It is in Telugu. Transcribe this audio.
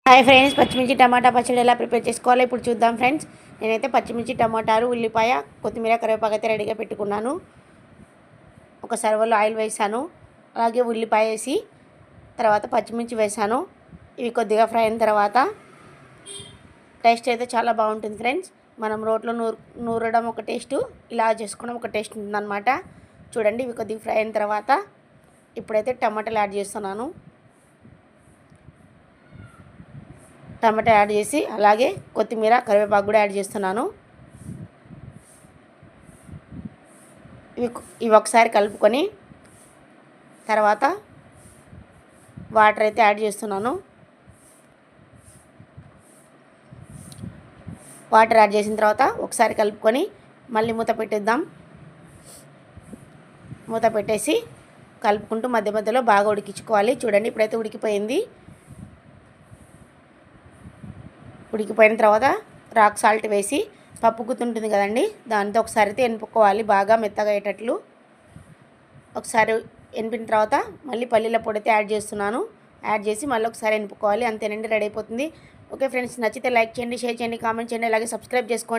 హాయ్ ఫ్రెండ్స్, పచ్చిమిర్చి టమాటా పచ్చడి ఎలా ప్రిపేర్ చేసుకోవాలో ఇప్పుడు చూద్దాం ఫ్రెండ్స్. నేనైతే పచ్చిమిర్చి టమాటాలు ఉల్లిపాయ కొత్తిమీర కరివేపాకు అయితే రెడీగా పెట్టుకున్నాను. ఒక సర్వలో ఆయిల్ వేసాను, అలాగే ఉల్లిపాయ వేసి తర్వాత పచ్చిమిర్చి వేసాను. ఇవి కొద్దిగా ఫ్రై అయిన తర్వాత టేస్ట్ అయితే చాలా బాగుంటుంది ఫ్రెండ్స్. మనం రోట్లో నూరడం ఒక టేస్టు, ఇలా చేసుకోవడం ఒక టేస్ట్ ఉంటుందన్నమాట. చూడండి, ఇవి కొద్దిగా ఫ్రై అయిన తర్వాత ఇప్పుడైతే టమాటాలు యాడ్ చేస్తున్నాను. టమాటా యాడ్ చేసి అలాగే కొత్తిమీర కరివేపాకు కూడా యాడ్ చేస్తున్నాను. ఇవి ఒకసారి కలుపుకొని తర్వాత వాటర్ అయితే యాడ్ చేస్తున్నాను. వాటర్ యాడ్ చేసిన తర్వాత ఒకసారి కలుపుకొని మళ్ళీ మూత పెట్టేద్దాం. మూత పెట్టేసి కలుపుకుంటూ మధ్య మధ్యలో బాగా ఉడికించుకోవాలి. చూడండి, ఇప్పుడైతే ఉడికిపోయింది. ఉడికిపోయిన తర్వాత రాక్ సాల్ట్ వేసి పప్పు గుత్తుంటుంది కదండి, దాంతో ఒకసారి అయితే ఎనుపుకోవాలి బాగా మెత్తగా అయ్యేటట్లు. ఒకసారి ఎనిపిన తర్వాత మళ్ళీ పల్లీల పొడి అయితే యాడ్ చేస్తున్నాను. యాడ్ చేసి మళ్ళీ ఒకసారి ఎనుపుకోవాలి. అంతేనండి, రెడీ అయిపోతుంది. ఓకే ఫ్రెండ్స్, నచ్చితే లైక్ చేయండి, షేర్ చేయండి, కామెంట్ చేయండి, అలాగే సబ్స్క్రైబ్ చేసుకోండి.